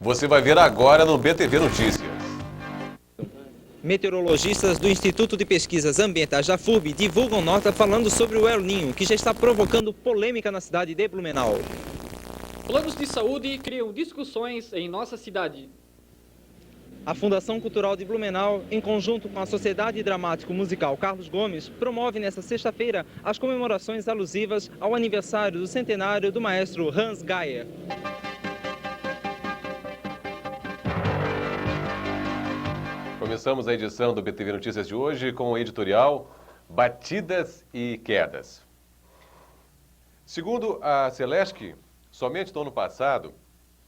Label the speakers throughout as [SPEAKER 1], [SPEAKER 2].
[SPEAKER 1] Você vai ver agora no BTV Notícias.
[SPEAKER 2] Meteorologistas do Instituto de Pesquisas Ambientais da FURB divulgam nota falando sobre o El Ninho, que já está provocando polêmica na cidade de Blumenau.
[SPEAKER 3] Planos de saúde criam discussões em nossa cidade.
[SPEAKER 2] A Fundação Cultural de Blumenau, em conjunto com a Sociedade Dramático-Musical Carlos Gomes, promove nesta sexta-feira as comemorações alusivas ao aniversário do centenário do maestro Hans Geier.
[SPEAKER 1] Começamos a edição do BTV Notícias de hoje com o editorial Batidas e Quedas. Segundo a Celesc, somente no ano passado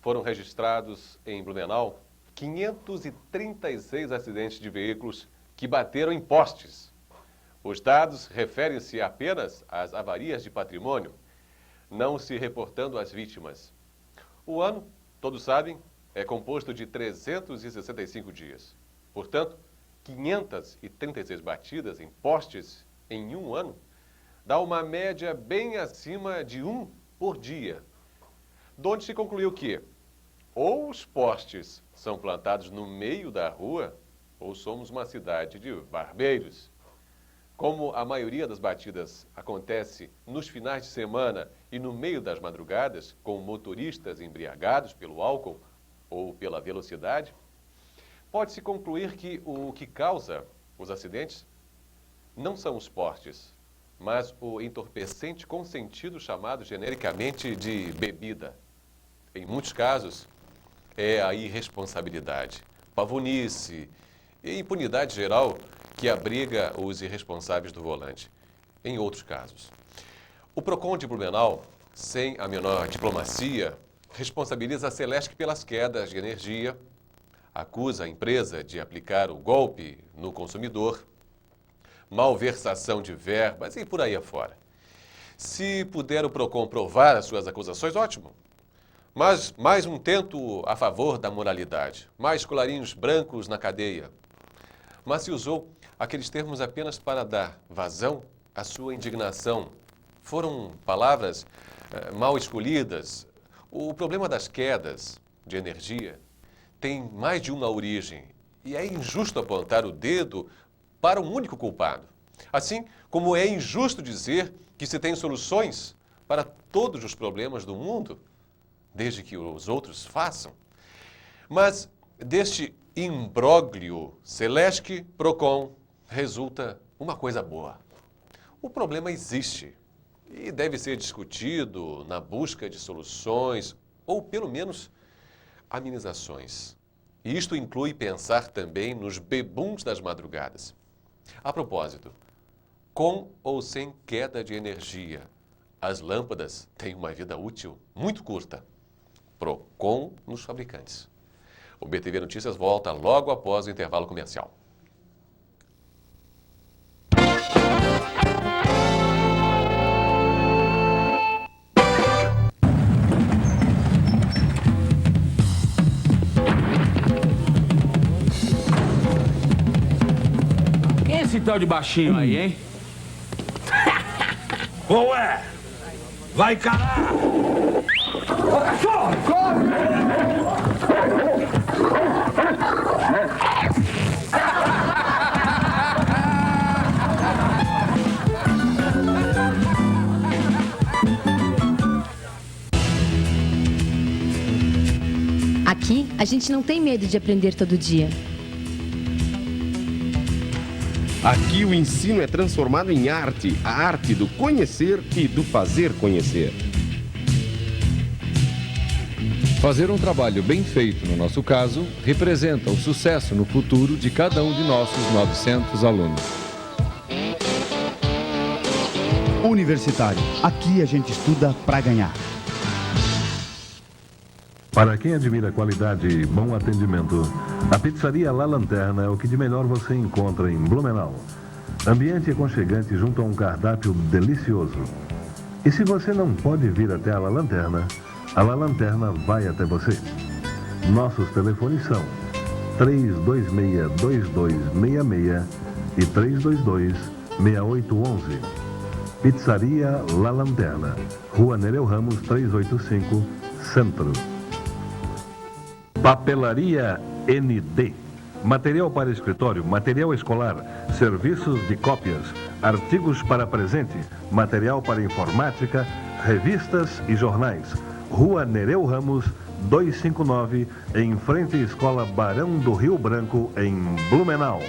[SPEAKER 1] foram registrados em Blumenau 536 acidentes de veículos que bateram em postes. Os dados referem-se apenas às avarias de patrimônio, não se reportando as vítimas. O ano, todos sabem, é composto de 365 dias. Portanto, 536 batidas em postes em um ano dá uma média bem acima de 1 por dia. Donde se concluiu que ou os postes são plantados no meio da rua ou somos uma cidade de barbeiros. Como a maioria das batidas acontece nos finais de semana e no meio das madrugadas, com motoristas embriagados pelo álcool ou pela velocidade, pode-se concluir que o que causa os acidentes não são os postes, mas o entorpecente consentido chamado genericamente de bebida. Em muitos casos, é a irresponsabilidade, pavonice e impunidade geral que abriga os irresponsáveis do volante. Em outros casos, o PROCON de Blumenau, sem a menor diplomacia, responsabiliza a Celesc pelas quedas de energia, acusa a empresa de aplicar o golpe no consumidor, malversação de verbas e por aí afora. Se puder o PROCON provar as suas acusações, ótimo. Mas mais um tento a favor da moralidade, mais colarinhos brancos na cadeia. Mas se usou aqueles termos apenas para dar vazão à sua indignação. Foram palavras mal escolhidas. O problema das quedas de energia tem mais de uma origem e é injusto apontar o dedo para um único culpado. Assim como é injusto dizer que se tem soluções para todos os problemas do mundo, desde que os outros façam. Mas deste imbróglio Celesc-PROCON resulta uma coisa boa. O problema existe e deve ser discutido na busca de soluções ou, pelo menos, amenizações. E isto inclui pensar também nos bebuns das madrugadas. A propósito, com ou sem queda de energia, as lâmpadas têm uma vida útil muito curta. PROCON nos fabricantes. O BTV Notícias volta logo após o intervalo comercial.
[SPEAKER 4] Quem é esse tal de baixinho aí, hein?
[SPEAKER 5] Ué! Vai, caralho!
[SPEAKER 6] Aqui, a gente não tem medo de aprender todo dia.
[SPEAKER 7] Aqui o ensino é transformado em arte, a arte do conhecer e do fazer conhecer.
[SPEAKER 8] Fazer um trabalho bem feito, no nosso caso, representa o sucesso no futuro de cada um de nossos 900 alunos.
[SPEAKER 9] Universitário. Aqui a gente estuda para ganhar.
[SPEAKER 10] Para quem admira qualidade e bom atendimento, a pizzaria La Lanterna é o que de melhor você encontra em Blumenau. Ambiente aconchegante junto a um cardápio delicioso. E se você não pode vir até a La Lanterna vai até você. Nossos telefones são 326-2266 e 6811. Pizzaria La Lanterna, Rua Nereu Ramos 385, Centro. Papelaria ND. Material para escritório, material escolar, serviços de cópias, artigos para presente, material para informática, revistas e jornais. Rua Nereu Ramos 259, em frente à Escola Barão do Rio Branco, em Blumenau.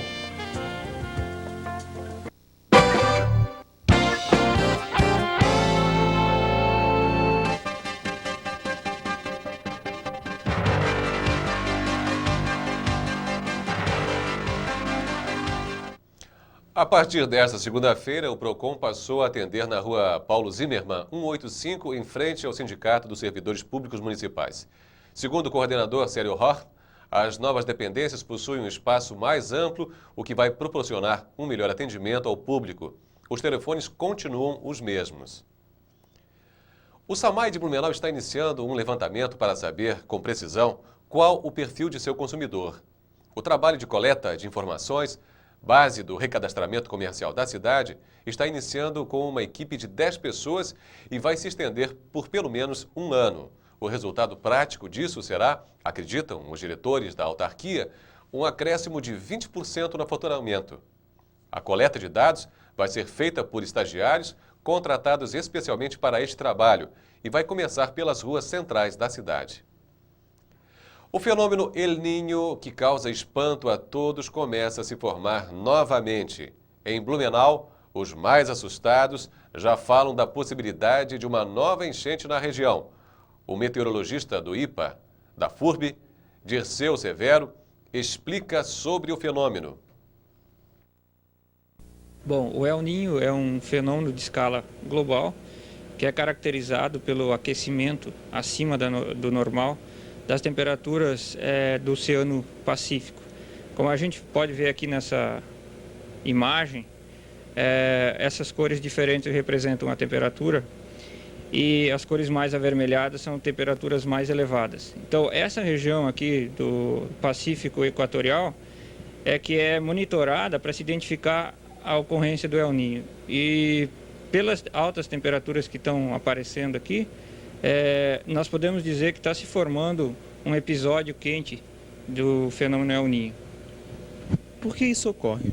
[SPEAKER 1] A partir desta segunda-feira, o PROCON passou a atender na rua Paulo Zimmermann, 185, em frente ao Sindicato dos Servidores Públicos Municipais. Segundo o coordenador Célio Rohr, as novas dependências possuem um espaço mais amplo, o que vai proporcionar um melhor atendimento ao público. Os telefones continuam os mesmos. O SAMAI de Blumenau está iniciando um levantamento para saber, com precisão, qual o perfil de seu consumidor. O trabalho de coleta de informações, base do recadastramento comercial da cidade, está iniciando com uma equipe de 10 pessoas e vai se estender por pelo menos um ano. O resultado prático disso será, acreditam os diretores da autarquia, um acréscimo de 20% no faturamento. A coleta de dados vai ser feita por estagiários contratados especialmente para este trabalho e vai começar pelas ruas centrais da cidade. O fenômeno El Niño, que causa espanto a todos, começa a se formar novamente. Em Blumenau, os mais assustados já falam da possibilidade de uma nova enchente na região. O meteorologista do IPA, da FURB, Dirceu Severo, explica sobre o fenômeno.
[SPEAKER 11] Bom, o El Niño é um fenômeno de escala global que é caracterizado pelo aquecimento acima do normal das temperaturas do Oceano Pacífico. Como a gente pode ver aqui nessa imagem, essas cores diferentes representam a temperatura e as cores mais avermelhadas são temperaturas mais elevadas. Então, essa região aqui do Pacífico Equatorial é que é monitorada para se identificar a ocorrência do El Niño. E pelas altas temperaturas que estão aparecendo aqui, nós podemos dizer que está se formando um episódio quente do fenômeno El Niño.
[SPEAKER 2] Por que isso ocorre?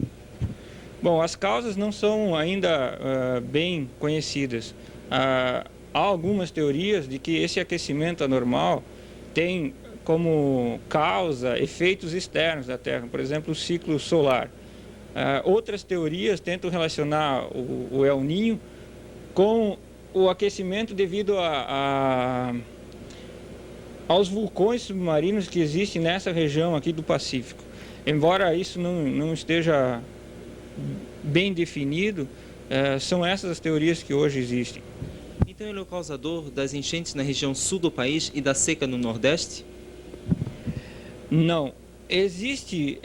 [SPEAKER 11] Bom, as causas não são ainda bem conhecidas. Há algumas teorias de que esse aquecimento anormal tem como causa efeitos externos da Terra, por exemplo, o ciclo solar. Outras teorias tentam relacionar o El Niño com o aquecimento devido aos vulcões submarinos que existem nessa região aqui do Pacífico. Embora isso não esteja bem definido, são essas as teorias que hoje existem.
[SPEAKER 2] Então ele é o causador das enchentes na região sul do país e da seca no Nordeste?
[SPEAKER 11] Não. Existe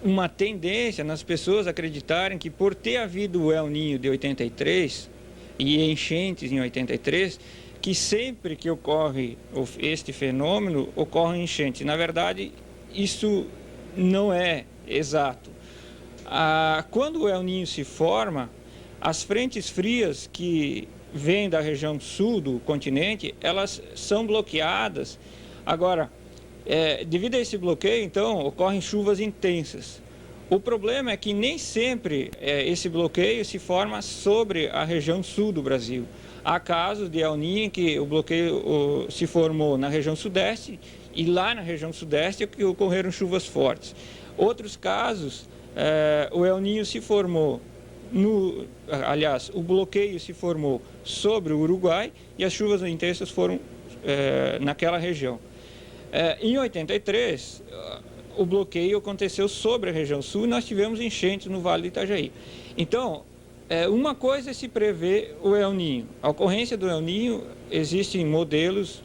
[SPEAKER 11] uma tendência nas pessoas acreditarem que por ter havido o El Niño de 83 e enchentes em 83, que sempre que ocorre este fenômeno, ocorrem enchentes. Na verdade, isso não é exato. Quando o El Niño se forma, as frentes frias que vêm da região sul do continente, elas são bloqueadas. Agora, devido a esse bloqueio, então, ocorrem chuvas intensas. O problema é que nem sempre esse bloqueio se forma sobre a região sul do Brasil. Há casos de El Niño em que o bloqueio se formou na região sudeste e lá na região sudeste é que ocorreram chuvas fortes. Outros casos, o El Niño se formou, o bloqueio se formou sobre o Uruguai e as chuvas intensas foram naquela região. Em 83, o bloqueio aconteceu sobre a região sul e nós tivemos enchentes no Vale do Itajaí. Então, uma coisa é se prever o El Niño. A ocorrência do El Niño, existem modelos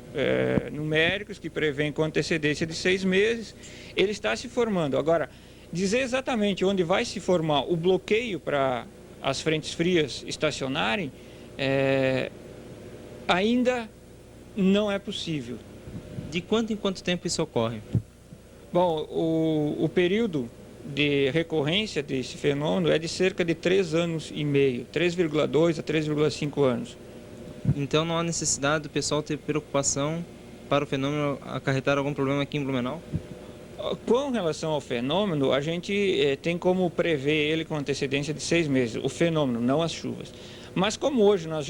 [SPEAKER 11] numéricos que prevêem com antecedência de 6 meses. Ele está se formando. Agora, dizer exatamente onde vai se formar o bloqueio para as frentes frias estacionarem, ainda não é possível.
[SPEAKER 2] De quanto em quanto tempo isso ocorre?
[SPEAKER 11] Bom, o período de recorrência desse fenômeno é de cerca de 3 anos e meio, 3,2 a 3,5 anos.
[SPEAKER 2] Então não há necessidade do pessoal ter preocupação para o fenômeno acarretar algum problema aqui em Blumenau?
[SPEAKER 11] Com relação ao fenômeno, a gente tem como prever ele com antecedência de 6 meses, o fenômeno, não as chuvas. Mas como hoje nós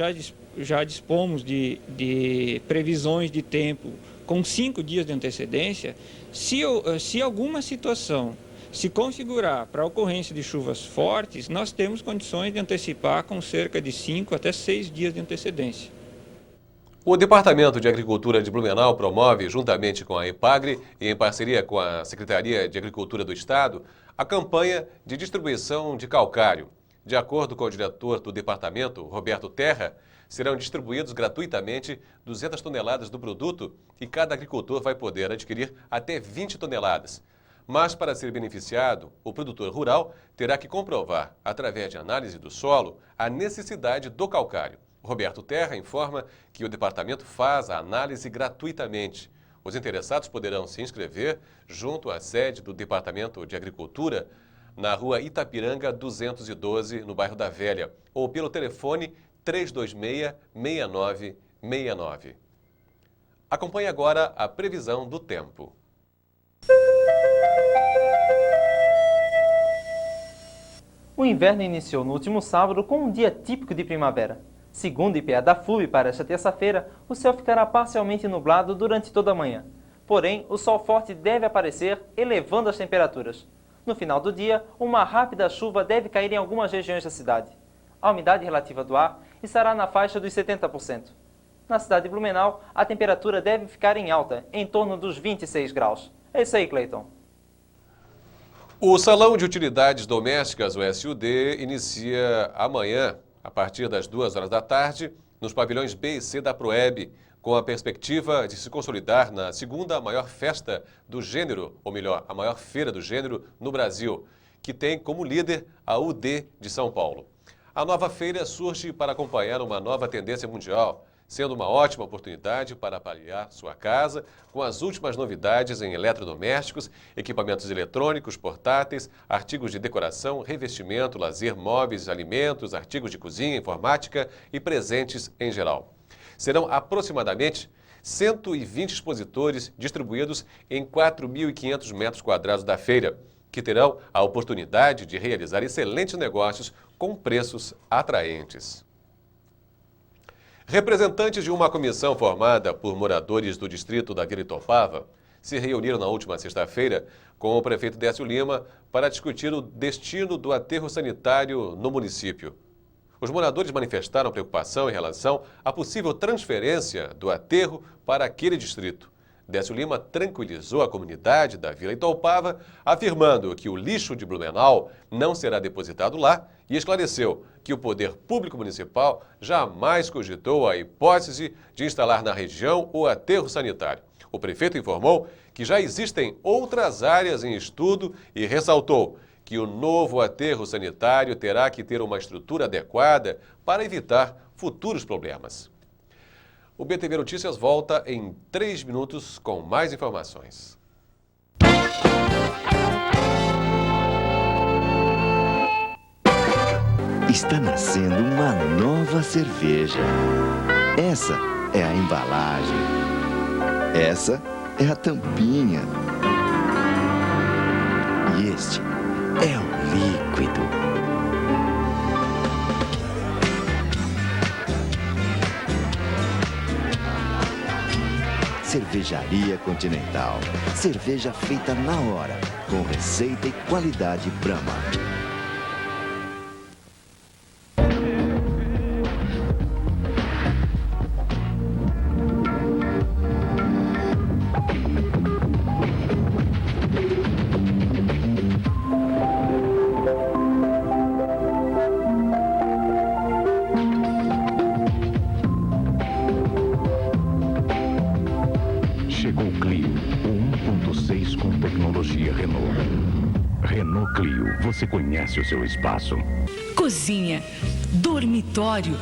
[SPEAKER 11] já dispomos de previsões de tempo com 5 dias de antecedência, se alguma situação se configurar para a ocorrência de chuvas fortes, nós temos condições de antecipar com cerca de 5 até 6 dias de antecedência.
[SPEAKER 1] O Departamento de Agricultura de Blumenau promove, juntamente com a EPAGRE e em parceria com a Secretaria de Agricultura do Estado, a campanha de distribuição de calcário. De acordo com o diretor do departamento, Roberto Terra, serão distribuídos gratuitamente 200 toneladas do produto e cada agricultor vai poder adquirir até 20 toneladas. Mas para ser beneficiado, o produtor rural terá que comprovar, através de análise do solo, a necessidade do calcário. Roberto Terra informa que o departamento faz a análise gratuitamente. Os interessados poderão se inscrever junto à sede do Departamento de Agricultura, na rua Itapiranga 212, no bairro da Velha, ou pelo telefone 326-6969. Acompanhe agora a previsão do tempo.
[SPEAKER 2] O inverno iniciou no último sábado com um dia típico de primavera. Segundo o IPEA da FLUB, para esta terça-feira, o céu ficará parcialmente nublado durante toda a manhã. Porém, o sol forte deve aparecer, elevando as temperaturas. No final do dia, uma rápida chuva deve cair em algumas regiões da cidade. A umidade relativa do ar estará na faixa dos 70%. Na cidade de Blumenau, a temperatura deve ficar em alta, em torno dos 26 graus. É isso aí, Cleiton.
[SPEAKER 1] O Salão de Utilidades Domésticas, o SUD, inicia amanhã, a partir das 2 horas da tarde, nos pavilhões B e C da Proeb, com a perspectiva de se consolidar na segunda maior festa do gênero, ou melhor, a maior feira do gênero no Brasil, que tem como líder a UD de São Paulo. A nova feira surge para acompanhar uma nova tendência mundial, sendo uma ótima oportunidade para avaliar sua casa com as últimas novidades em eletrodomésticos, equipamentos eletrônicos, portáteis, artigos de decoração, revestimento, lazer, móveis, alimentos, artigos de cozinha, informática e presentes em geral. Serão aproximadamente 120 expositores distribuídos em 4.500 metros quadrados da feira, que terão a oportunidade de realizar excelentes negócios com preços atraentes. Representantes de uma comissão formada por moradores do distrito da Vila Itopava se reuniram na última sexta-feira com o prefeito Décio Lima para discutir o destino do aterro sanitário no município. Os moradores manifestaram preocupação em relação à possível transferência do aterro para aquele distrito. Décio Lima tranquilizou a comunidade da Vila Itopava, afirmando que o lixo de Blumenau não será depositado lá e esclareceu que o poder público municipal jamais cogitou a hipótese de instalar na região o aterro sanitário. O prefeito informou que já existem outras áreas em estudo e ressaltou que o novo aterro sanitário terá que ter uma estrutura adequada para evitar futuros problemas. O BTV Notícias volta em 3 minutos com mais informações.
[SPEAKER 12] Está nascendo uma nova cerveja. Essa é a embalagem. Essa é a tampinha. E este é o líquido. Cervejaria Continental. Cerveja feita na hora, com receita e qualidade Brahma.
[SPEAKER 10] Chegou o Clio, o 1.6 com tecnologia Renault. Renault Clio, você conhece o seu espaço.
[SPEAKER 13] Cozinha, dormitório,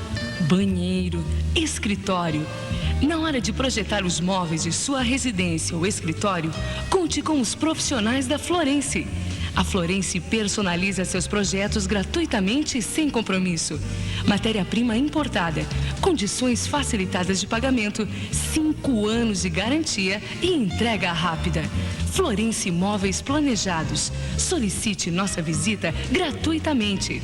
[SPEAKER 13] banheiro, escritório. Na hora de projetar os móveis de sua residência ou escritório, conte com os profissionais da Florence. A Florence personaliza seus projetos gratuitamente e sem compromisso. Matéria-prima importada, condições facilitadas de pagamento, 5 anos de garantia e entrega rápida. Florence Móveis Planejados. Solicite nossa visita gratuitamente.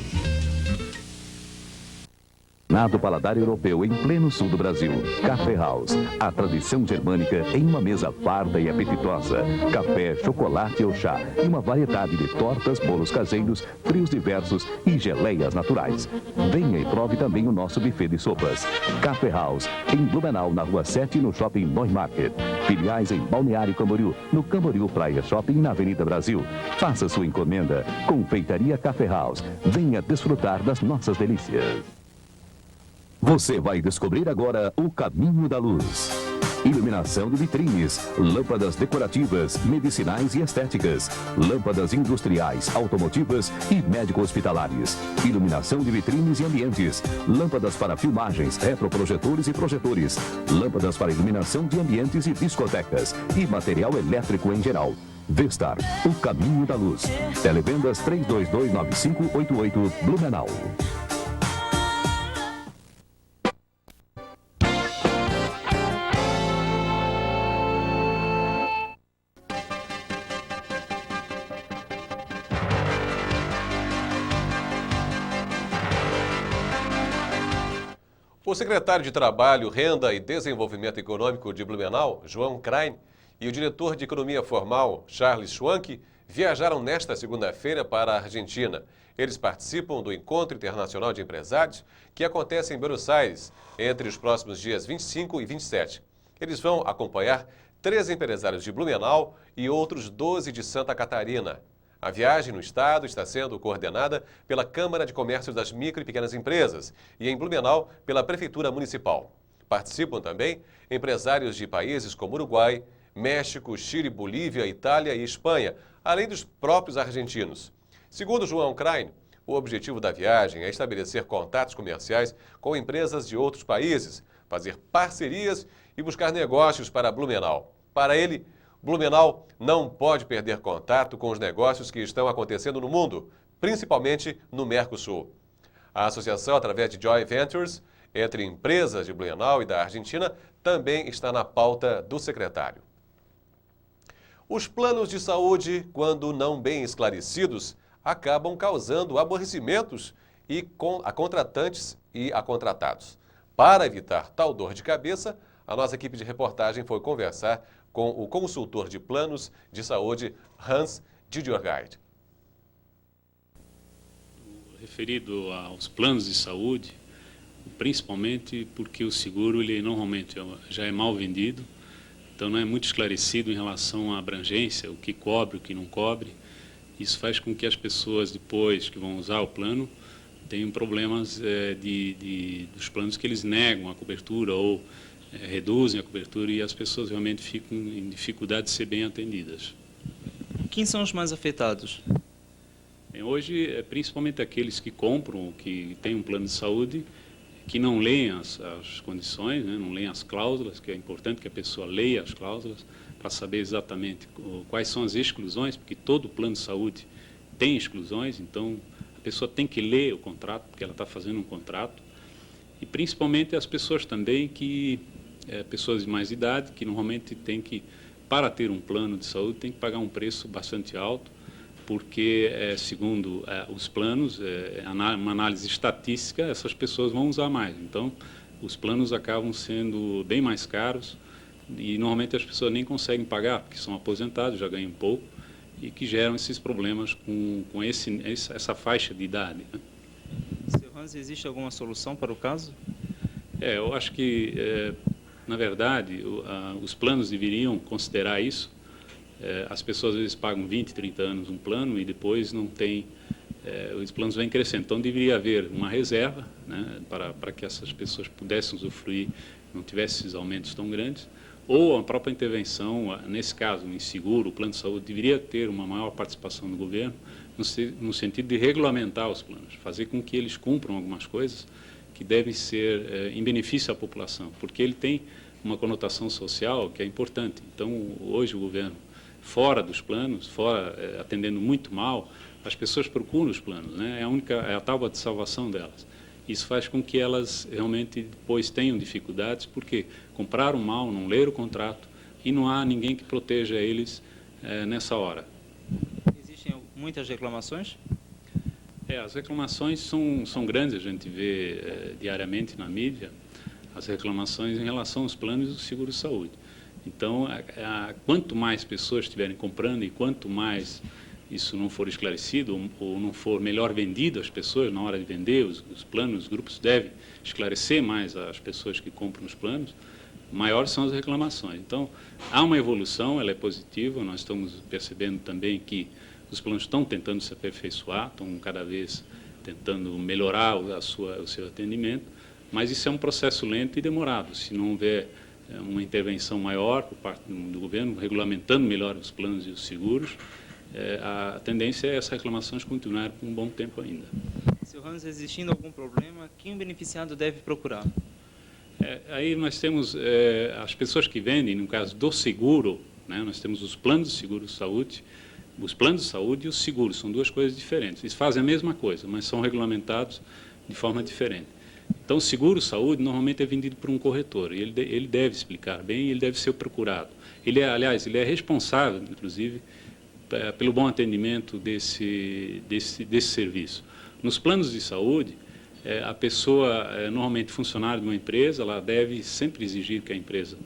[SPEAKER 14] Do paladar europeu em pleno sul do Brasil. Café House, a tradição germânica em uma mesa farta e apetitosa. Café, chocolate ou chá e uma variedade de tortas, bolos caseiros, frios diversos e geleias naturais. Venha e prove também o nosso buffet de sopas. Café House, em Blumenau, na Rua 7, no Shopping Neumarkt. Filiais em Balneário Camboriú, no Camboriú Praia Shopping, na Avenida Brasil. Faça sua encomenda. Confeitaria Café House. Venha desfrutar das nossas delícias. Você vai descobrir agora o caminho da luz. Iluminação de vitrines, lâmpadas decorativas, medicinais e estéticas, lâmpadas industriais, automotivas e médico-hospitalares. Iluminação de vitrines e ambientes, lâmpadas para filmagens, retroprojetores e projetores, lâmpadas para iluminação de ambientes e discotecas e material elétrico em geral. Vestar, o caminho da luz. Televendas 3229588 Blumenau.
[SPEAKER 1] O secretário de Trabalho, Renda e Desenvolvimento Econômico de Blumenau, João Krain, e o diretor de Economia Formal, Charles Schwank, viajaram nesta segunda-feira para a Argentina. Eles participam do Encontro Internacional de Empresários, que acontece em Buenos Aires, entre os próximos dias 25 e 27. Eles vão acompanhar 13 empresários de Blumenau e outros 12 de Santa Catarina. A viagem no estado está sendo coordenada pela Câmara de Comércio das Micro e Pequenas Empresas e, em Blumenau, pela Prefeitura Municipal. Participam também empresários de países como Uruguai, México, Chile, Bolívia, Itália e Espanha, além dos próprios argentinos. Segundo João Krain, o objetivo da viagem é estabelecer contatos comerciais com empresas de outros países, fazer parcerias e buscar negócios para Blumenau. Para ele, Blumenau não pode perder contato com os negócios que estão acontecendo no mundo, principalmente no Mercosul. A associação, através de Joint Ventures, entre empresas de Blumenau e da Argentina, também está na pauta do secretário. Os planos de saúde, quando não bem esclarecidos, acabam causando aborrecimentos a contratantes e a contratados. Para evitar tal dor de cabeça, a nossa equipe de reportagem foi conversar com o consultor de planos de saúde, Hans Didjorgaard.
[SPEAKER 15] Referido aos planos de saúde, principalmente porque o seguro ele normalmente já é mal vendido, então não é muito esclarecido em relação à abrangência, o que cobre, o que não cobre. Isso faz com que as pessoas depois que vão usar o plano tenham problemas dos planos que eles negam a cobertura ou reduzem a cobertura e as pessoas realmente ficam em dificuldade de ser bem atendidas.
[SPEAKER 2] Quem são os mais afetados?
[SPEAKER 15] Hoje, principalmente aqueles que compram, que têm um plano de saúde, que não leem as condições, né, não leem as cláusulas, que é importante que a pessoa leia as cláusulas para saber exatamente quais são as exclusões, porque todo plano de saúde tem exclusões, então a pessoa tem que ler o contrato, porque ela está fazendo um contrato, e principalmente as pessoas também pessoas de mais idade, que normalmente tem que, para ter um plano de saúde, tem que pagar um preço bastante alto, porque, segundo os planos, uma análise estatística, essas pessoas vão usar mais. Então, os planos acabam sendo bem mais caros e, normalmente, as pessoas nem conseguem pagar, porque são aposentados, já ganham pouco, e que geram esses problemas com essa faixa de idade, né?
[SPEAKER 2] Sr. Hans, existe alguma solução para o caso?
[SPEAKER 15] Eu acho que, na verdade, os planos deveriam considerar isso. As pessoas, às vezes, pagam 20, 30 anos um plano e depois não tem... os planos vêm crescendo. Então, deveria haver uma reserva, né, para que essas pessoas pudessem usufruir, não tivessem esses aumentos tão grandes, ou a própria intervenção, nesse caso, em seguro, o plano de saúde deveria ter uma maior participação do governo, no sentido de regulamentar os planos, fazer com que eles cumpram algumas coisas que devem ser em benefício à população, porque ele tem uma conotação social que é importante. Então, hoje o governo fora dos planos, atendendo muito mal, as pessoas procuram os planos, né? É a tábua de salvação delas. Isso faz com que elas realmente depois tenham dificuldades, porque compraram mal, não leram o contrato e não há ninguém que proteja eles nessa hora.
[SPEAKER 2] Existem muitas reclamações?
[SPEAKER 15] As reclamações são grandes, a gente vê diariamente na mídia as reclamações em relação aos planos do seguro-saúde. Então, quanto mais pessoas estiverem comprando e quanto mais isso não for esclarecido ou não for melhor vendido às pessoas na hora de vender, os planos, os grupos devem esclarecer mais as pessoas que compram os planos, maiores são as reclamações. Então, há uma evolução, ela é positiva, nós estamos percebendo também que os planos estão tentando se aperfeiçoar, estão cada vez tentando melhorar o seu atendimento, mas isso é um processo lento e demorado. Se não houver uma intervenção maior por parte do governo, regulamentando melhor os planos e os seguros, a tendência é essas reclamações continuarem por um bom tempo ainda.
[SPEAKER 2] Sr. Hans, existindo algum problema, quem o beneficiado deve procurar?
[SPEAKER 15] Aí nós temos as pessoas que vendem, no caso do seguro, né, nós temos os planos de seguro-saúde, os planos de saúde e os seguros, são duas coisas diferentes. Eles fazem a mesma coisa, mas são regulamentados de forma diferente. Então, o seguro-saúde normalmente é vendido por um corretor, e ele deve explicar bem e ele deve ser procurado. Aliás, ele é responsável, inclusive, pelo bom atendimento desse serviço. Nos planos de saúde, a pessoa, normalmente funcionário de uma empresa, ela deve sempre exigir que a empresa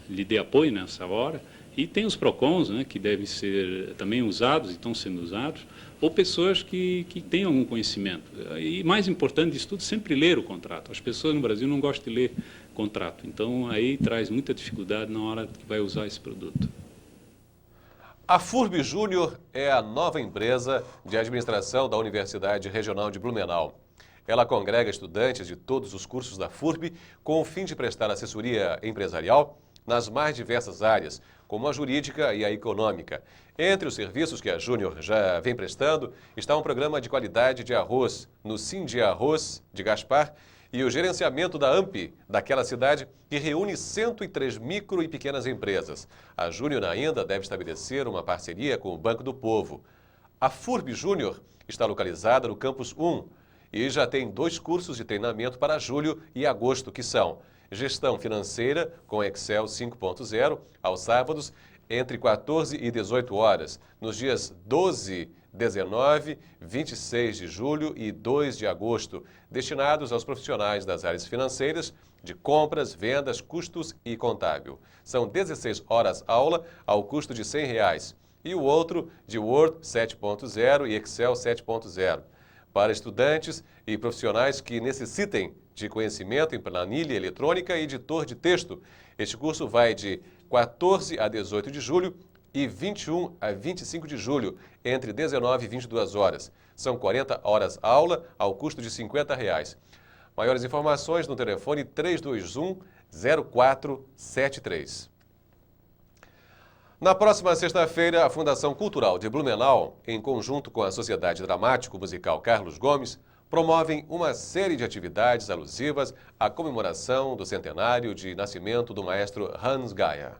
[SPEAKER 15] lhe dê apoio nessa hora, e tem os PROCONs, né, que devem ser também usados e estão sendo usados, ou pessoas que tenham algum conhecimento. E mais importante disso tudo, sempre ler o contrato. As pessoas no Brasil não gostam de ler contrato, então aí traz muita dificuldade na hora que vai usar esse produto.
[SPEAKER 1] A FURB Júnior é a nova empresa de administração da Universidade Regional de Blumenau. Ela congrega estudantes de todos os cursos da FURB com o fim de prestar assessoria empresarial nas mais diversas áreas, como a jurídica e a econômica. Entre os serviços que a Júnior já vem prestando está um programa de qualidade de arroz no Sindi Arroz de Gaspar e o gerenciamento da AMP daquela cidade, que reúne 103 micro e pequenas empresas. A Júnior ainda deve estabelecer uma parceria com o Banco do Povo. A FURB Júnior está localizada no Campus 1 e já tem 2 cursos de treinamento para julho e agosto, que são Gestão Financeira com Excel 5.0, aos sábados, entre 14 e 18 horas, nos dias 12, 19, 26 de julho e 2 de agosto, destinados aos profissionais das áreas financeiras, de compras, vendas, custos e contábil. São 16 horas aula ao custo de R$ 100, e o outro de Word 7.0 e Excel 7.0. Para estudantes e profissionais que necessitem de conhecimento em planilha eletrônica e editor de texto. Este curso vai de 14 a 18 de julho e 21 a 25 de julho, entre 19 e 22 horas. São 40 horas aula ao custo de R$ 50. Maiores informações no telefone 321-0473. Na próxima sexta-feira, a Fundação Cultural de Blumenau, em conjunto com a Sociedade Dramático Musical Carlos Gomes, promovem uma série de atividades alusivas à comemoração do centenário de nascimento do maestro Hans Gaya.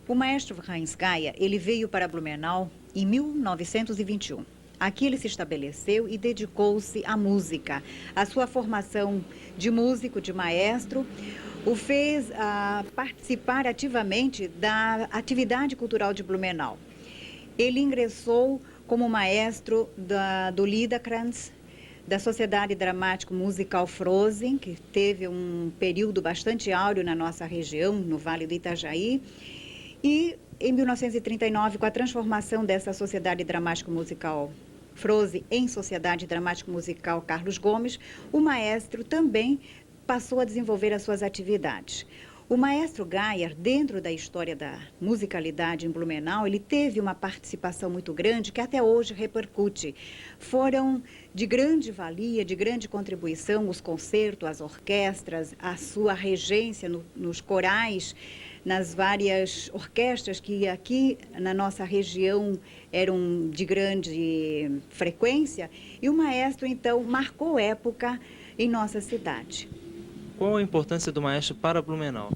[SPEAKER 16] O maestro Hans Gaya, ele veio para Blumenau em 1921. Aqui ele se estabeleceu e dedicou-se à música. A sua formação de músico, de maestro, o fez participar ativamente da atividade cultural de Blumenau. Ele ingressou como maestro do Liederkranz, da Sociedade Dramático Musical Frozen, que teve um período bastante áureo na nossa região, no Vale do Itajaí. E em 1939, com a transformação dessa Sociedade Dramático Musical Frozen em Sociedade Dramático Musical Carlos Gomes, o maestro também passou a desenvolver as suas atividades. O maestro Gaya, dentro da história da musicalidade em Blumenau, ele teve uma participação muito grande que até hoje repercute. Foram de grande valia, de grande contribuição, os concertos, as orquestras, a sua regência nos corais, nas várias orquestras que aqui na nossa região eram de grande frequência. E o maestro, então, marcou época em nossa cidade.
[SPEAKER 2] Qual a importância do maestro para Blumenau?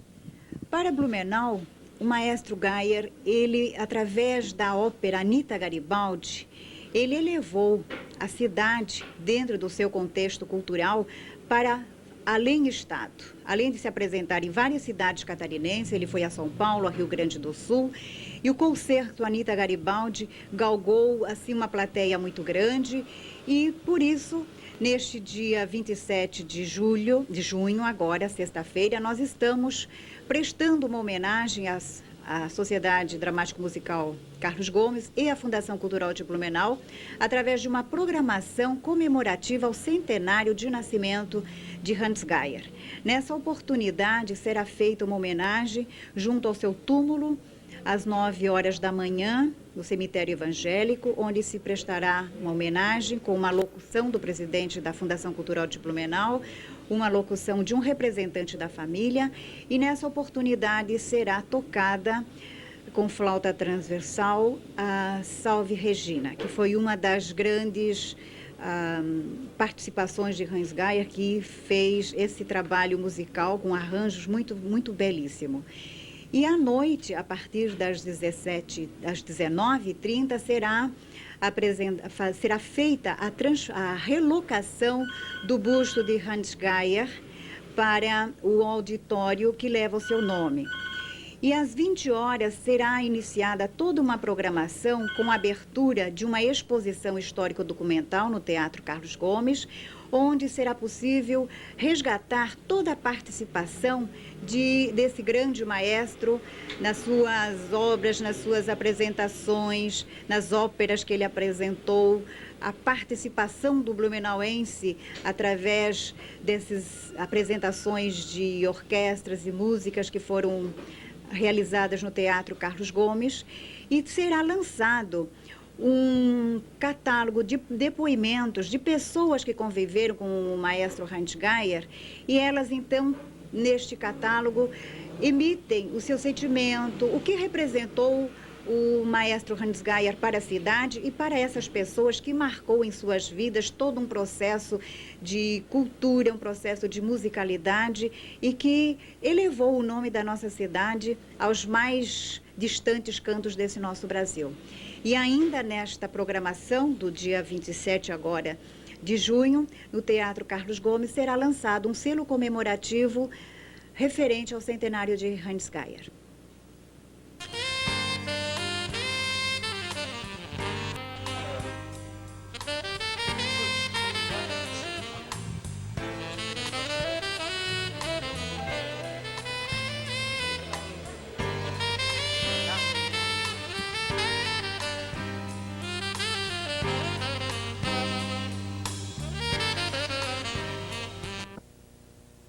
[SPEAKER 16] para Blumenau, o maestro Gaier, ele, através da ópera Anita Garibaldi, ele elevou a cidade, dentro do seu contexto cultural, para além Estado. Além de se apresentar em várias cidades catarinenses, ele foi a São Paulo, a Rio Grande do Sul, e o concerto Anita Garibaldi galgou assim uma plateia muito grande, e por isso, neste dia 27 de junho, agora, sexta-feira, nós estamos prestando uma homenagem à Sociedade Dramático Musical Carlos Gomes e à Fundação Cultural de Blumenau, através de uma programação comemorativa ao centenário de nascimento de Hans Gaier. Nessa oportunidade, será feita uma homenagem junto ao seu túmulo, às 9 horas da manhã, no cemitério evangélico, onde se prestará uma homenagem com uma locução do presidente da Fundação Cultural de Blumenau, uma locução de um representante da família, e nessa oportunidade será tocada com flauta transversal a Salve Regina, que foi uma das grandes participações de Hans Gaier, que fez esse trabalho musical com arranjos muito belíssimo. E à noite, a partir das 19h30, será feita a relocação do busto de Hans Gaier para o auditório que leva o seu nome. E às 20 horas será iniciada toda uma programação com a abertura de uma exposição histórico-documental no Teatro Carlos Gomes, onde será possível resgatar toda a participação desse grande maestro nas suas obras, nas suas apresentações, nas óperas que ele apresentou, a participação do blumenauense através dessas apresentações de orquestras e músicas que foram realizadas no Teatro Carlos Gomes, e será lançado um catálogo de depoimentos de pessoas que conviveram com o maestro Hans Gaier, e elas então, neste catálogo, emitem o seu sentimento, o que representou o maestro Hans Gaier para a cidade e para essas pessoas que marcou em suas vidas todo um processo de cultura, um processo de musicalidade e que elevou o nome da nossa cidade aos mais distantes cantos desse nosso Brasil. E ainda nesta programação do dia 27 agora de junho, no Teatro Carlos Gomes, será lançado um selo comemorativo referente ao centenário de Hans Gaier.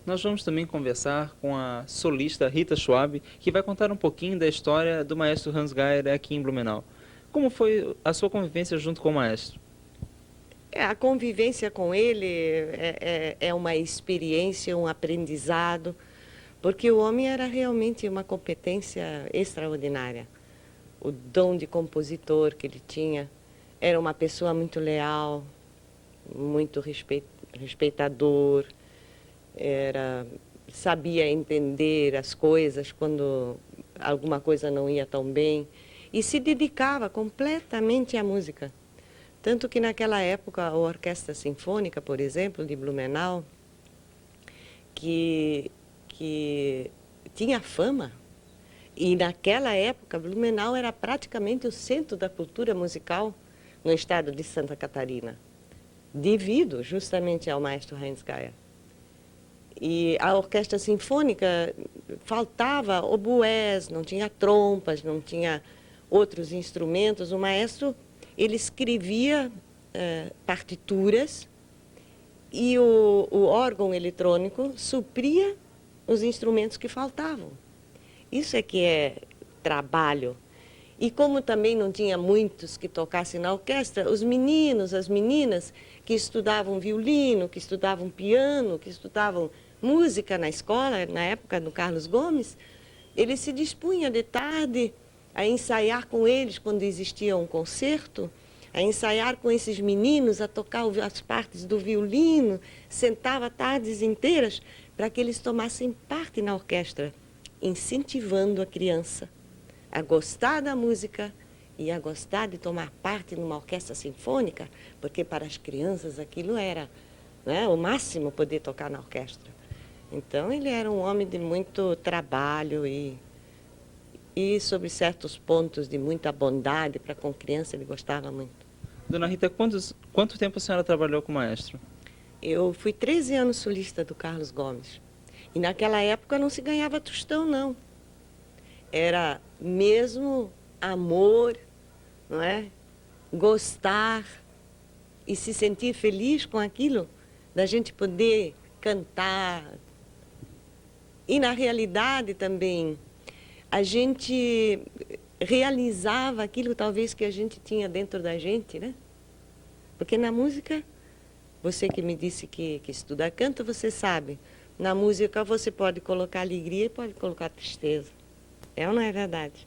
[SPEAKER 2] Nós vamos também conversar com a solista Rita Schwab, que vai contar um pouquinho da história do maestro Hans Gaier aqui em Blumenau. Como foi a sua convivência junto com o maestro?
[SPEAKER 17] A convivência com ele é uma experiência, um aprendizado, porque o homem era realmente uma competência extraordinária. O dom de compositor que ele tinha, era uma pessoa muito leal, muito respeitador, sabia entender as coisas quando alguma coisa não ia tão bem e se dedicava completamente à música. Tanto que naquela época a Orquestra Sinfônica, por exemplo, de Blumenau, que tinha fama, e naquela época Blumenau era praticamente o centro da cultura musical no estado de Santa Catarina, devido justamente ao maestro Hans Gaier. E a Orquestra Sinfônica faltava oboés, não tinha trompas, não tinha outros instrumentos. O maestro, ele escrevia partituras e o órgão eletrônico supria os instrumentos que faltavam. Isso é que é trabalho. E como também não tinha muitos que tocassem na orquestra, os meninos, as meninas que estudavam violino, que estudavam piano, que estudavam música na escola, na época do Carlos Gomes, ele se dispunha de tarde a ensaiar com eles quando existia um concerto, a ensaiar com esses meninos, a tocar as partes do violino, sentava tardes inteiras para que eles tomassem parte na orquestra incentivando a criança a gostar da música e a gostar de tomar parte numa orquestra sinfônica, porque para as crianças aquilo era, né, o máximo poder tocar na orquestra. Então ele era um homem de muito trabalho e sobre certos pontos de muita bondade para com criança ele gostava muito.
[SPEAKER 2] Dona Rita, quanto tempo a senhora trabalhou com o maestro?
[SPEAKER 17] Eu fui 13 anos solista do Carlos Gomes. E naquela época não se ganhava tostão, não. Era mesmo amor, não é? Gostar e se sentir feliz com aquilo, da gente poder cantar. E na realidade também, a gente realizava aquilo talvez que a gente tinha dentro da gente, né? Porque na música, você que me disse que estuda canto, você sabe, na música você pode colocar alegria e pode colocar tristeza. É ou não é verdade?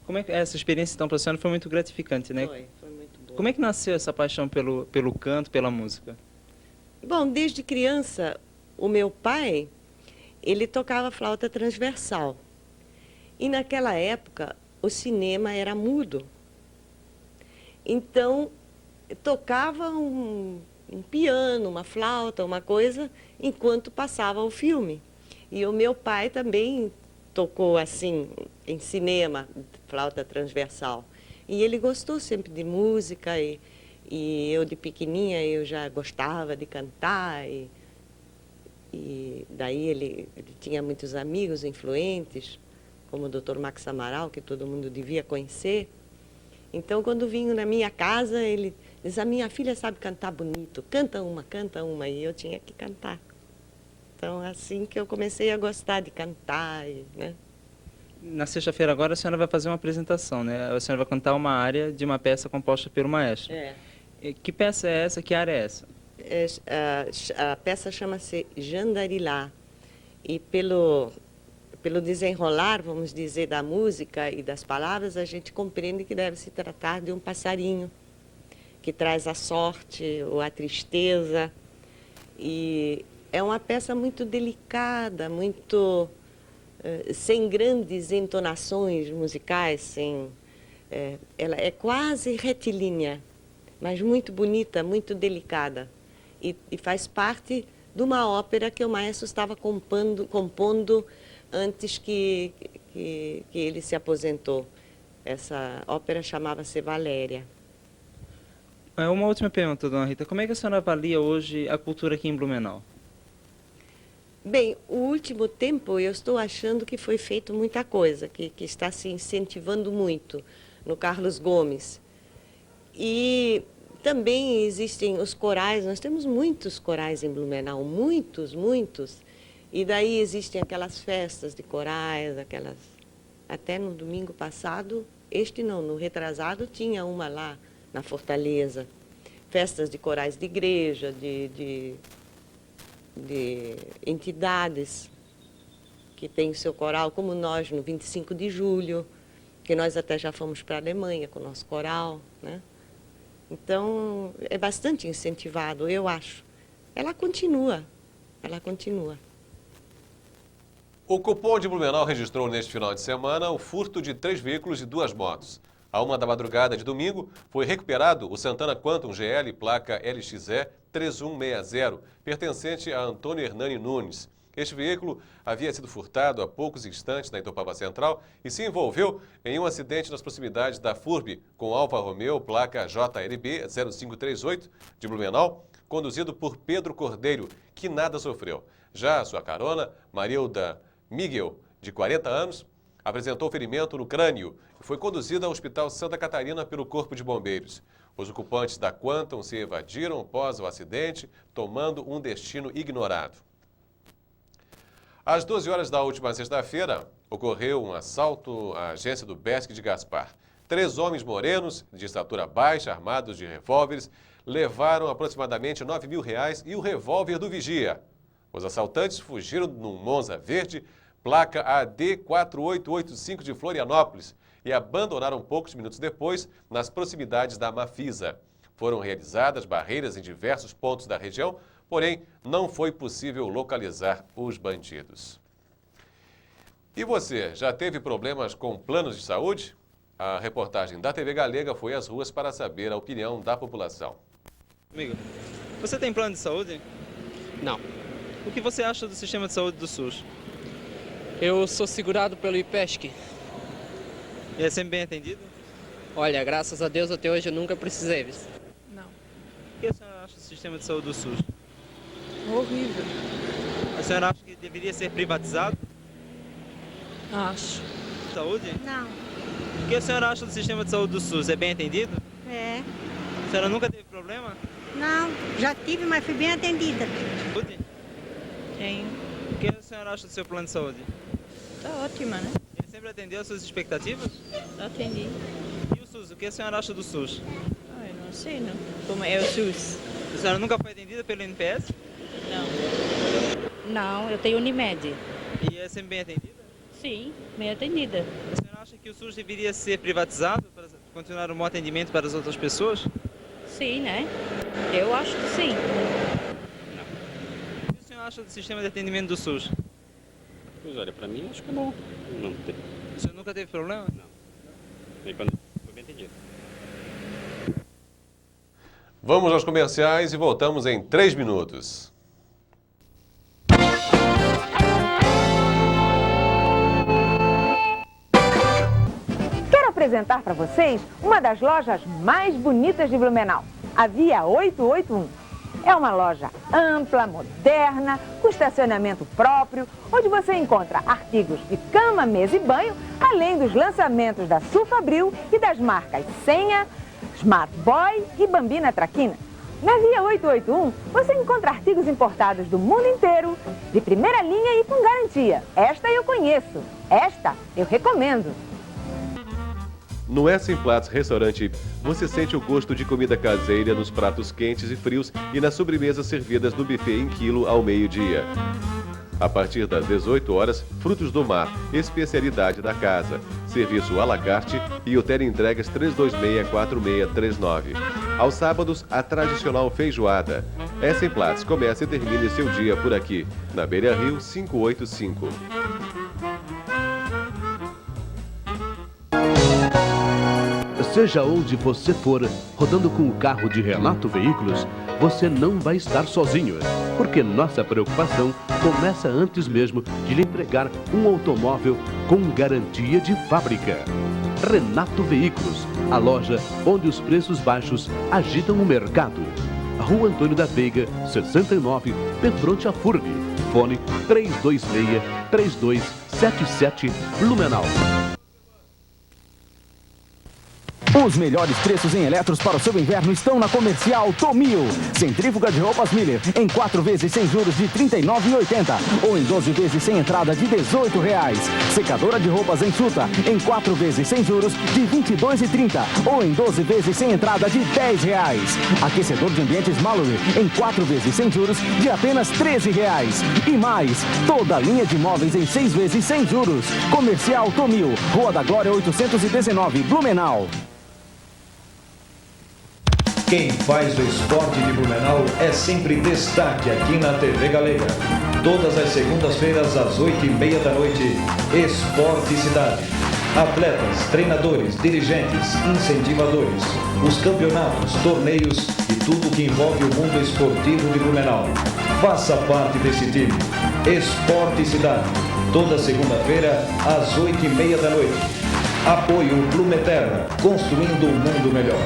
[SPEAKER 2] Como é que essa experiência então para a senhora foi muito gratificante, né?
[SPEAKER 17] Foi muito boa.
[SPEAKER 2] Como é que nasceu essa paixão pelo canto, pela música?
[SPEAKER 17] Bom, desde criança, o meu pai, ele tocava flauta transversal. E naquela época, o cinema era mudo. Então, tocava um piano, uma flauta, uma coisa, enquanto passava o filme. E o meu pai também tocou assim, em cinema, flauta transversal. E ele gostou sempre de música e eu de pequenininha eu já gostava de cantar. E daí ele tinha muitos amigos influentes, como o Dr. Max Amaral, que todo mundo devia conhecer. Então, quando vinham na minha casa, ele diz, a minha filha sabe cantar bonito, canta uma, e eu tinha que cantar. Então, assim que eu comecei a gostar de cantar, né?
[SPEAKER 2] Na sexta-feira agora a senhora vai fazer uma apresentação, né? A senhora vai cantar uma área de uma peça composta pelo maestro.
[SPEAKER 17] É.
[SPEAKER 2] Que peça é essa? Que área é essa?
[SPEAKER 17] A peça chama-se Jandarilá. E pelo desenrolar, vamos dizer, da música e das palavras, a gente compreende que deve se tratar de um passarinho que traz a sorte ou a tristeza. E é uma peça muito delicada, muito sem grandes entonações musicais, ela é quase retilínea, mas muito bonita, muito delicada. E faz parte de uma ópera que o maestro estava compondo antes que ele se aposentou. Essa ópera chamava-se Valéria.
[SPEAKER 2] Uma última pergunta, dona Rita. Como é que a senhora avalia hoje a cultura aqui em Blumenau?
[SPEAKER 17] Bem, o último tempo eu estou achando que foi feito muita coisa, que está se incentivando muito no Carlos Gomes. E também existem os corais, nós temos muitos corais em Blumenau, muitos. E daí existem aquelas festas de corais, até no domingo passado, no retrasado, tinha uma lá na Fortaleza. Festas de corais de igreja, de entidades que têm o seu coral, como nós, no 25 de julho, que nós até já fomos para a Alemanha com o nosso coral, né? Então, é bastante incentivado, eu acho. Ela continua.
[SPEAKER 1] O Cupom de Blumenau registrou neste final de semana o furto de 3 veículos e 2 motos. À 1 da madrugada de domingo, foi recuperado o Santana Quantum GL, placa LXE 3160, pertencente a Antônio Hernani Nunes. Este veículo havia sido furtado há poucos instantes na Itopava Central e se envolveu em um acidente nas proximidades da FURB com Alfa Romeo, placa JLB 0538, de Blumenau, conduzido por Pedro Cordeiro, que nada sofreu. Já a sua carona, Marilda Miguel, de 40 anos, apresentou ferimento no crânio e foi conduzida ao Hospital Santa Catarina pelo Corpo de Bombeiros. Os ocupantes da Quantum se evadiram após o acidente, tomando um destino ignorado. Às 12 horas da última sexta-feira, ocorreu um assalto à agência do BESC de Gaspar. 3 homens morenos, de estatura baixa, armados de revólveres, levaram aproximadamente R$ 9.000 e o revólver do vigia. Os assaltantes fugiram num Monza verde, placa AD 4885 de Florianópolis, e abandonaram poucos minutos depois nas proximidades da Mafisa. Foram realizadas barreiras em diversos pontos da região, porém não foi possível localizar os bandidos. E você, já teve problemas com planos de saúde? A reportagem da TV Galega foi às ruas para saber a opinião da população.
[SPEAKER 2] Amigo, você tem plano de saúde?
[SPEAKER 18] Não.
[SPEAKER 2] O que você acha do sistema de saúde do SUS?
[SPEAKER 18] Eu sou segurado pelo IPESC.
[SPEAKER 2] E é sempre bem atendido?
[SPEAKER 18] Olha, graças a Deus até hoje eu nunca precisei.
[SPEAKER 2] Não. O que a senhora acha do sistema de saúde do SUS?
[SPEAKER 19] Horrível.
[SPEAKER 2] A senhora acha que deveria ser privatizado?
[SPEAKER 19] Acho.
[SPEAKER 2] Saúde?
[SPEAKER 19] Não.
[SPEAKER 2] O que a senhora acha do sistema de saúde do SUS? É bem atendido?
[SPEAKER 19] É.
[SPEAKER 2] A senhora nunca teve problema?
[SPEAKER 19] Não, já tive, mas fui bem atendida.
[SPEAKER 2] Saúde?
[SPEAKER 19] Tenho.
[SPEAKER 2] O que a senhora acha do seu plano de saúde?
[SPEAKER 19] Tá ótima, né?
[SPEAKER 2] Ele sempre atendeu às suas expectativas?
[SPEAKER 19] Atendi.
[SPEAKER 2] E o SUS? O que a senhora acha do SUS?
[SPEAKER 19] Eu não sei, não. Como é o SUS?
[SPEAKER 2] A senhora nunca foi atendida pelo NPS?
[SPEAKER 19] Não. Não, eu tenho Unimed.
[SPEAKER 2] E é sempre bem atendida?
[SPEAKER 19] Sim, bem atendida.
[SPEAKER 2] A senhora acha que o SUS deveria ser privatizado para continuar um bom atendimento para as outras pessoas?
[SPEAKER 19] Sim, né? Eu acho que sim.
[SPEAKER 2] O que a senhora acha do sistema de atendimento do SUS?
[SPEAKER 20] Pois olha, para mim acho que é bom. Não tem.
[SPEAKER 2] O senhor nunca teve problema?
[SPEAKER 20] Não. Nem quando foi bem atendido.
[SPEAKER 1] Vamos aos comerciais e voltamos em 3 minutos.
[SPEAKER 21] Quero apresentar para vocês uma das lojas mais bonitas de Blumenau, a Via 881. É uma loja ampla, moderna, com estacionamento próprio, onde você encontra artigos de cama, mesa e banho, além dos lançamentos da Sulfabril e das marcas Senha, Smart Boy e Bambina Traquina. Na Via 881, você encontra artigos importados do mundo inteiro, de primeira linha e com garantia. Esta eu conheço, esta eu recomendo.
[SPEAKER 1] No Essen Platz Restaurante, você sente o gosto de comida caseira nos pratos quentes e frios e nas sobremesas servidas no buffet em quilo ao meio-dia. A partir das 18 horas, frutos do mar, especialidade da casa. Serviço à la carte e o teleentregas 326-4639. Aos sábados, a tradicional feijoada. Essen Platz, comece e termine seu dia por aqui, na Beira Rio 585.
[SPEAKER 22] Seja onde você for, rodando com o carro de Renato Veículos, você não vai estar sozinho, porque nossa preocupação começa antes mesmo de lhe entregar um automóvel com garantia de fábrica. Renato Veículos, a loja onde os preços baixos agitam o mercado. Rua Antônio da Veiga, 69, de frente à FURB. Fone 326-3277, Blumenau.
[SPEAKER 23] Os melhores preços em eletros para o seu inverno estão na Comercial Tomil. Centrífuga de roupas Miller em 4 vezes sem juros de R$ 39,80 ou em 12 vezes sem entrada de R$ 18. Secadora de roupas Enxuta em 4 vezes sem juros de R$ 22,30 ou em 12 vezes sem entrada de R$ 10. Aquecedor de ambientes Mallory em 4 vezes sem juros de apenas R$ 13. E mais, toda a linha de móveis em 6 vezes sem juros. Comercial Tomil, Rua da Glória 819, Blumenau.
[SPEAKER 24] Quem faz o esporte de Blumenau é sempre destaque aqui na TV Galega. Todas as segundas-feiras, às 8h30 da noite, Esporte Cidade. Atletas, treinadores, dirigentes, incentivadores, os campeonatos, torneios e tudo que envolve o mundo esportivo de Blumenau. Faça parte desse time. Esporte Cidade. Toda segunda-feira, às 8h30 da noite. Apoio Blumeterra, construindo um mundo melhor.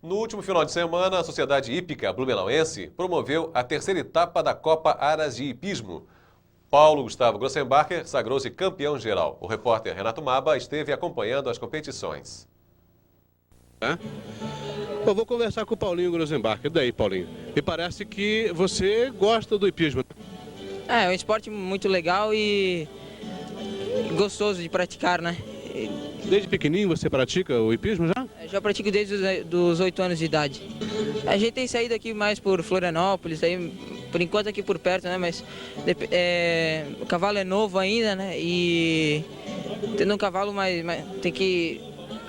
[SPEAKER 1] No último final de semana, a Sociedade Hípica Blumenauense promoveu a terceira etapa da Copa Aras de Hipismo. Paulo Gustavo Grossenbacher sagrou-se campeão geral. O repórter Renato Maba esteve acompanhando as competições.
[SPEAKER 25] Eu vou conversar com o Paulinho Grossenbacher. E daí, Paulinho? Me parece que você gosta do hipismo.
[SPEAKER 26] É um esporte muito legal e gostoso de praticar, né?
[SPEAKER 25] Desde pequenininho você pratica o hipismo já?
[SPEAKER 26] Já pratico desde os 8 anos de idade. A gente tem saído aqui mais por Florianópolis, aí por enquanto aqui por perto, né? Mas o cavalo é novo ainda, né? E tendo um cavalo mais tem que,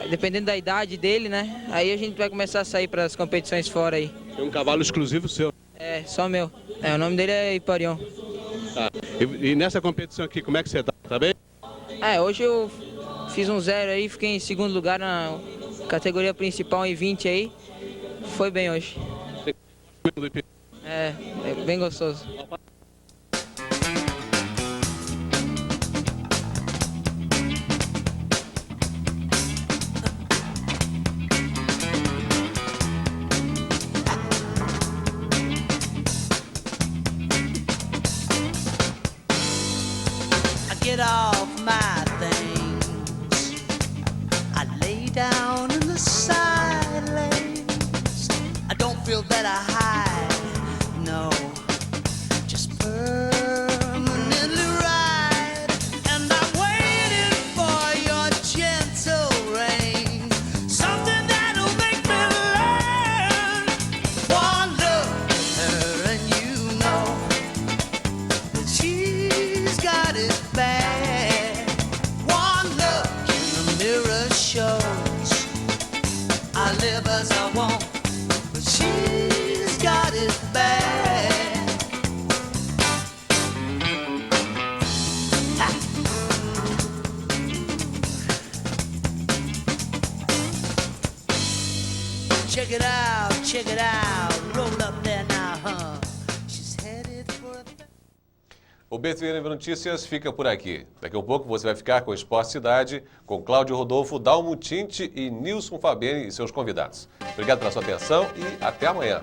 [SPEAKER 26] dependendo da idade dele, né? Aí a gente vai começar a sair para as competições fora aí.
[SPEAKER 25] É um cavalo exclusivo seu?
[SPEAKER 26] É, só meu. O nome dele é Iparion.
[SPEAKER 25] Tá. E nessa competição aqui, como é que você tá? Tá bem?
[SPEAKER 26] Hoje eu fiz um 0 aí, fiquei em segundo lugar na categoria principal em 20 aí. Foi bem hoje. É bem gostoso.
[SPEAKER 3] Get off my things. I lay down in the silence. I don't feel that I hide, no, just permanently right. And I'm waiting for your gentle rain, something that'll make me learn one look at her and you know that she's got it bad. Shows I live as I want, but she's got it bad. Check it out, roll up there now, huh? She's headed for a...
[SPEAKER 1] O BTN Notícias fica por aqui. Daqui a pouco você vai ficar com o Esporte Cidade, com Cláudio Rodolfo, Dalmo Tinte e Nilson Fabeni e seus convidados. Obrigado pela sua atenção e até amanhã.